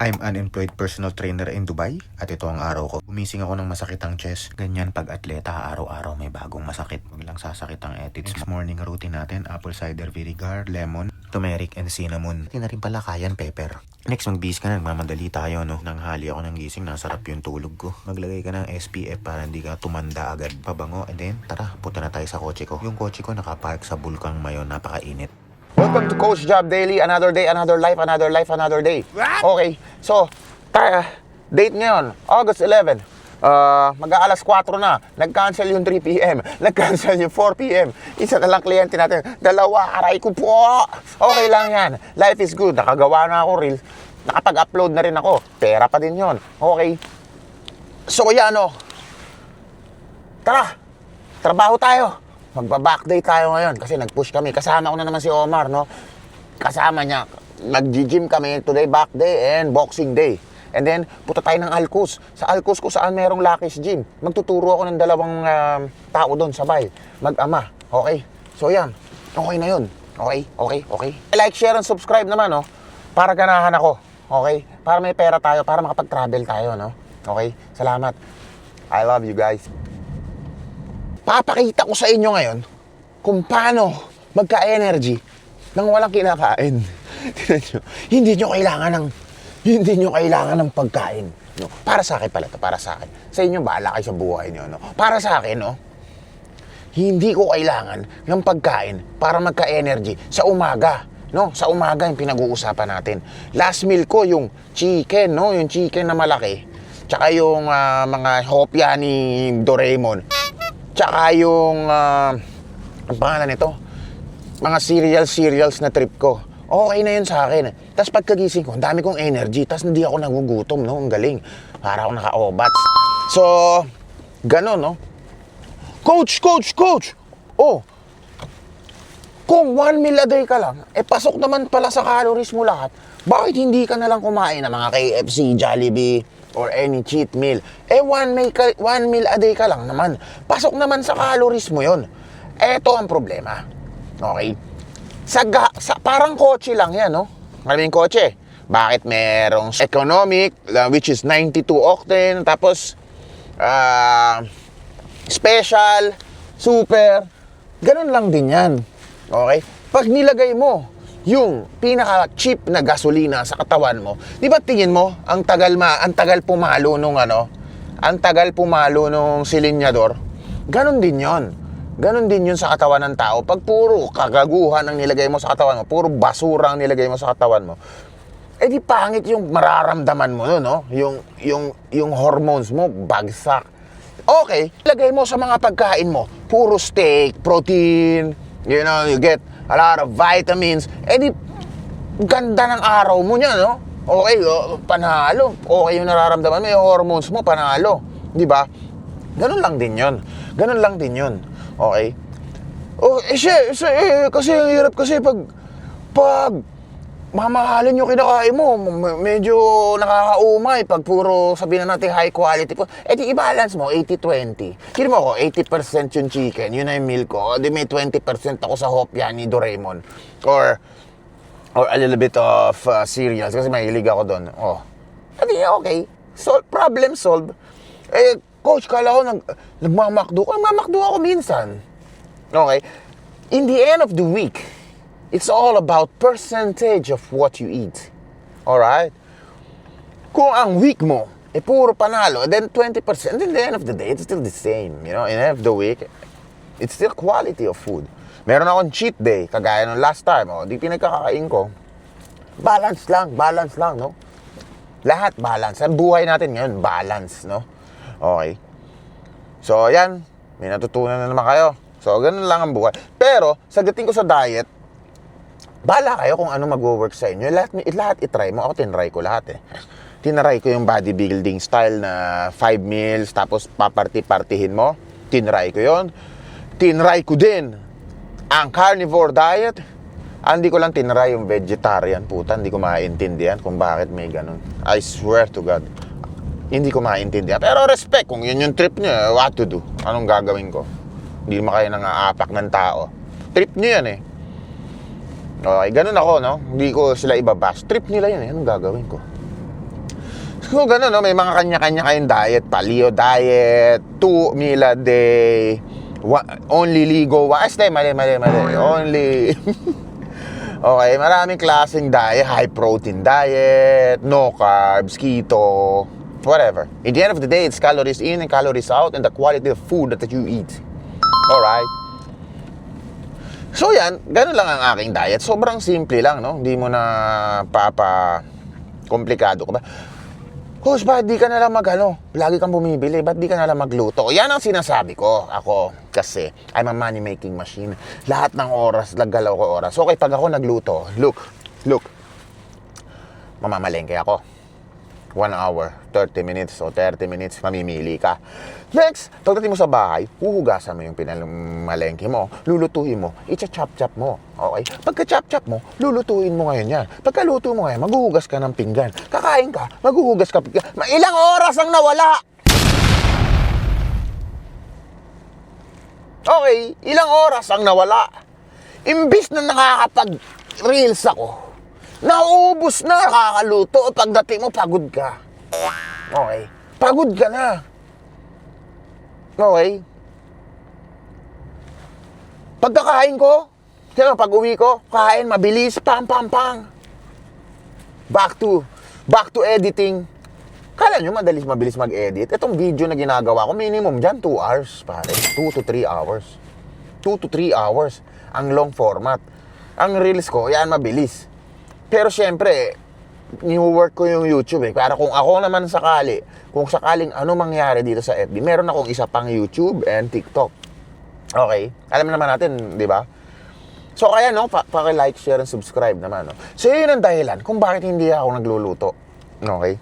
I'm unemployed personal trainer in Dubai at ito ang araw ko. Gumising ako ng masakit ang chest. Ganyan pag atleta, araw-araw may bagong masakit. Huwag lang sasakit ang ethics. Next morning routine natin, apple cider vinegar, lemon, turmeric, and cinnamon. Hindi na rin pala cayenne pepper. Next, magbihis ka na, nagmamadali tayo, no? Nanghali ako ng gising, nasarap yung tulog ko. Maglagay ka ng SPF para hindi ka tumanda agad. Pabango, and then, tara, punta na tayo sa kotse ko. Yung kotse ko nakapark sa Bulkang Mayon, napakainit. Welcome to Coach Job Daily. Another day, another life, another life, another day. Okay, so, date ngayon, August 11. Mag-aalas 4 na. Nag-cancel yung 3 p.m. Nag-cancel yung 4 p.m. Isa na lang kliyente natin. Dalawa, aray ko po. Okay lang yan. Life is good. Nakagawa na ako reels. Nakapag-upload na rin ako. Pera pa din yon. Okay. So, yan o. Tara, trabaho tayo. Magba-backday tayo ngayon kasi nag-push kami. Kasama ko na naman si Omar, no? Kasama niya. Nag-gym kami today, back day and boxing day. And then, punta tayo ng Alcos. Sa Alcos ko saan merong Lucky's Gym. Magtuturo ako ng dalawang tao doon, sabay. Mag-ama. Okay? So, yan. Okay na yun. Okay? Okay? Okay? Like, share, and subscribe naman, no? Para ganahan ako. Okay? Para may pera tayo, para makapag-travel tayo, no? Okay? Salamat. I love you guys. Papakita ko sa inyo ngayon kung paano magka-energy nang walang kinakain. Hindi nyo kailangan ng pagkain. No? Para sa akin pala to, para sa akin. Sa inyo, bahala kayo sa buhay nyo. No? Para sa akin, no? Hindi ko kailangan ng pagkain para magka-energy sa umaga. No? Sa umaga yung pinag-uusapan natin. Last meal ko, yung chicken, no? Yung chicken na malaki. Tsaka yung mga hopya ni Doraemon. Tsaka yung, ang pangalan nito, mga cereals na trip ko. Okay na yun sa akin. Tapos pagkagising ko, ang dami kong energy. Tapos hindi ako nagugutom, no? Ang galing. Para ako naka-obats. So, gano'n, no? Coach! Oh, kung 1 meal a day ka lang, pasok naman pala sa calories mo lahat. Bakit hindi ka nalang kumain ng mga KFC, Jollibee, or any cheat meal? 1 meal a day ka lang naman. Pasok naman sa calories mo yon. Eto ang problema. Okay? Parang kotse lang yan, no? Maraming kotse. Bakit merong economic, which is 92 octane, tapos special, super, ganun lang din yan. Okay? Pag nilagay mo yung pinaka-cheap na gasolina sa katawan mo, di ba tingin mo, ang tagal pumalo nung silinyador? Ganon din yon sa katawan ng tao. Pag puro kagaguhan ang nilagay mo sa katawan mo, puro basura ang nilagay mo sa katawan mo, di pangit yung mararamdaman mo, no? Yung hormones mo, bagsak. Okay, lagay mo sa mga pagkain mo, puro steak, protein, you know, you get a lot of vitamins. Di ganda ng araw mo niya, no? Okay, panalo. Okay yung nararamdaman mo, yung hormones mo, panalo. Di ba? Ganun lang din yun. Okay? Kasi ang hirap kasi pag mamahalin yung kinakain mo, medyo nakakaumay pag puro sabihin na natin high quality po. Di i-balance mo, 80-20. Kino mo ako, 80% yung chicken, yun na yung meal ko. Di may 20% ako sa hopya ni Doraemon. Or a little bit of cereals kasi mahilig ako doon. Di okay. Problem solved. Coach, kala ko nagmamakdo ako minsan. Okay? In the end of the week, it's all about percentage of what you eat. Alright? Kung ang week mo, puro panalo, then 20%, then at the end of the day, it's still the same. You know, in the end of the week, it's still quality of food. Meron akong cheat day, kagaya nung last time, di pinagkakain ko. Balance lang, no? Lahat balance. Ang buhay natin ngayon, balance, no? Okay. So, yan. May natutunan na naman kayo. So, ganun lang ang buhay. Pero, sagutin ko sa diet, bahala kayo kung ano mag-work sa inyo. Lahat itry mo. Ako tinry ko lahat Tinry ko yung bodybuilding style na 5 meals, tapos paparti-partihin mo. Tinry ko yon. Tinry ko din ang carnivore diet. Hindi ko lang tinry yung vegetarian. Puta, hindi ko maintindihan kung bakit may ganun. I swear to God. Hindi ko maintindihan. Pero respect, kung yun yung trip nyo, what to do? Anong gagawin ko? Hindi naman kayo nang-aapak ng tao. Trip nyo yan Okay, ganun ako, no? Hindi ko sila ibabash. Trip nila yan, anong gagawin ko? So, gano'n, no? May mga kanya-kanya kayong diet. Paleo diet, 2 meal a day, only ligo. Mali. Only... Okay, maraming klaseng diet. High protein diet, no carbs, keto, whatever. In the end of the day, it's calories in and calories out and the quality of food that you eat. Alright? So yan, ganun lang ang aking diet. Sobrang simple lang, no? Hindi mo na komplikado ka ba? Coach, ba't di ka na lang lagi kang bumibili, ba't di ka na lang magluto? Yan ang sinasabi ko, ako, kasi I'm a money-making machine. Lahat ng oras, naggalaw ko oras. Okay, pag ako nagluto, look, mamamalengke ako. 1 hour, 30 minutes o 30 minutes, mamimili ka. Next, pagdating mo sa bahay, huhugasan mo yung pinamalengke mo, lulutuin mo, icha-chop-chop mo. Okay? Pagka-chop-chop mo, lulutuin mo ngayon yan. Pagkaluto mo ngayon, maghuhugas ka ng pinggan. Kakain ka, maghuhugas ka pinggan. Ilang oras ang nawala? Okay, ilang oras ang nawala? Imbis na nakakapag-reels ako, nauubos na, nakakaluto. Pagdating mo, pagod ka. Okay? Pagod ka na. Okay? Pagkakain ko, pag uwi ko, kain, mabilis, pang. Back to editing. Kala nyo mabilis mag-edit? Itong video na ginagawa ko, minimum dyan, 2 hours, pare. 2 to 3 hours. 2 to 3 hours. Ang long format. Ang reels ko, yan, mabilis. Pero syempre, ni-work ko yung YouTube eh. Para kung ako naman kung sakaling ano mangyari dito sa FB, meron akong isa pang YouTube and TikTok. Okay? Alam naman natin, di ba? So kaya no, paki-like, share, and subscribe naman. No? So yun ang dahilan kung bakit hindi ako nagluluto. Okay?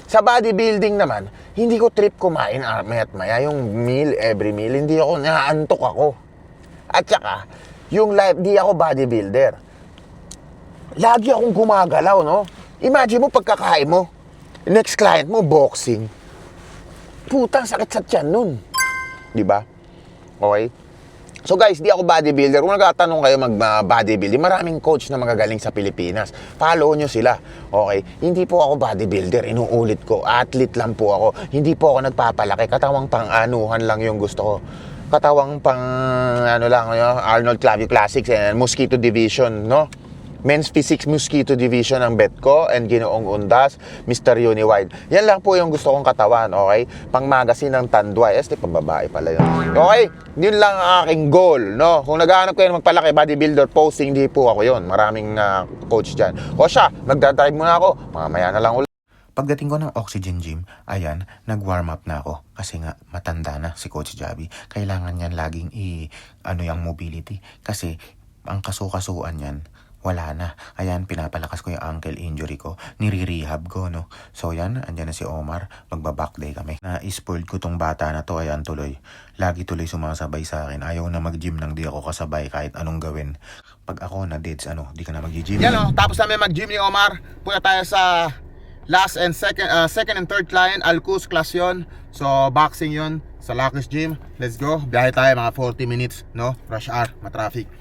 Sa bodybuilding naman, hindi ko trip kumain maya yung meal, every meal. Hindi ako, naantok ako. At saka, yung life, di ako bodybuilder. Lagi akong gumagalaw, no? Imagine mo pagkakain mo, next client mo, boxing. Putang sakit sa tiyan nun. Di ba? Okay? So guys, di ako bodybuilder. Kung nagtatanong kayo mag-bodybuilding, maraming coach na magagaling sa Pilipinas. Follow nyo sila. Okay? Hindi po ako bodybuilder. Inuulit ko. Athlete lang po ako. Hindi po ako nagpapalaki. Katawang pang-anuhan lang yung gusto ko. Katawang Arnold Clavio Classics and Mosquito Division, no? Men's Physiques Mosquito Division ang bet ko and Ginoong Undas, Mr. Uniwide. Yan lang po yung gusto kong katawan, okay? Pang magazine ng Tanduay. Pambabae pala yun. Okay? Yun lang ang aking goal, no? Kung naghahanap kayo ng magpalaki, bodybuilder, posting, hindi po ako yun. Maraming coach dyan. O siya, magdadrive muna ako. Mamaya na lang ulit. Pagdating ko ng Oxygen Gym, ayan, nag-warm up na ako. Kasi nga, matanda na si Coach Javi. Kailangan niyan laging yung mobility. Kasi, ang kasukasuan niyan, wala na. Ayan, pinapalakas ko yung ankle injury ko. Nire-rehab ko, no? So, yan, andyan na si Omar. Magba-back day kami. Na-spoiled ko tong bata na to. Ayan, tuloy. Lagi tuloy sumasabay sa akin. Ayaw na mag-gym nang di ako kasabay kahit anong gawin. Pag ako na-deads, di ka na mag-gym. Yan, no? Tapos namin mag-gym ni Omar. Punta tayo sa last and second and third client, Alcus class yun. So boxing yun sa Lucky's Gym. Let's go. Biyahe tayo mga 40 minutes, no? Rush hour, matraffic.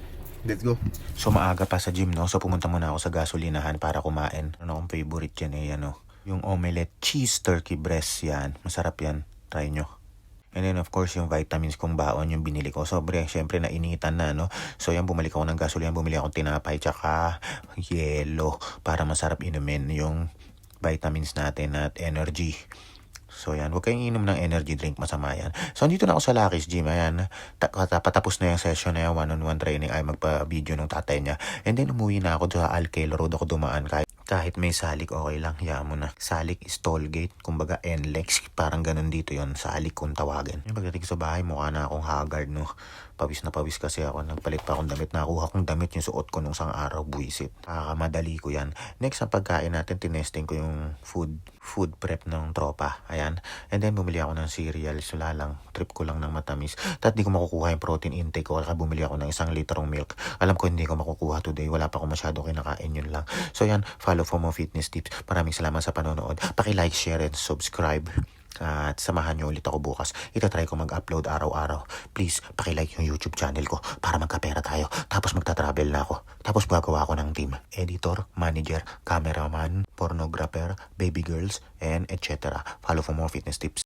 Let's go. So maaga pa sa gym, no? So pumunta muna ako sa gasolinahan para kumain. Ano akong favorite yan yung omelette cheese turkey breast yan. Masarap yan. Try nyo. And then of course yung vitamins kong baon yung binili ko. Syempre nainitan na, no? So yan, bumalik ako ng gasolinahan. Bumili akong tinapay tsaka yelo para masarap inumin yung vitamins natin at energy. So yan, huwag kayong inom ng energy drink, masama yan. So andito na ako sa Lucky's Gym, ayan. Patapos na yung session na yung one-on-one training, ay magpa-video ng tatay niya. And then umuwi na ako sa Alquelo Road ako dumaan. Kahit may salik, okay lang, hayaan mo na. Salik is toll gate, kumbaga NLEX, parang ganun dito yon, salik kung tawagin. Yung pagdating sa bahay, mukha na akong haggard, no? Pawis na pawis kasi ako, nagpalit pa akong damit, nakuha kong damit yung suot ko nung isang araw, buwisit. Nakakamadali ko yan. Next, ang pagkain natin, tinesting ko yung food prep ng tropa, ayan. And then, bumili ako ng cereals, wala lang, trip ko lang ng matamis. At di ko makukuha yung protein intake ko, kaya bumili ako ng 1 litrong milk. Alam ko hindi ko makukuha today, wala pa ako masyado kinakain, yun lang. So yan, follow for more fitness tips. Maraming salamat sa panonood. Paki-like, share, and subscribe. At samahan nyo ulit ako bukas. Itatry ko mag-upload araw-araw. Please, pakilike yung YouTube channel ko para magkapera tayo. Tapos magta-travel na ako. Tapos gagawa ako ng team. Editor, manager, cameraman, pornographer, baby girls, and etc. Follow for more fitness tips.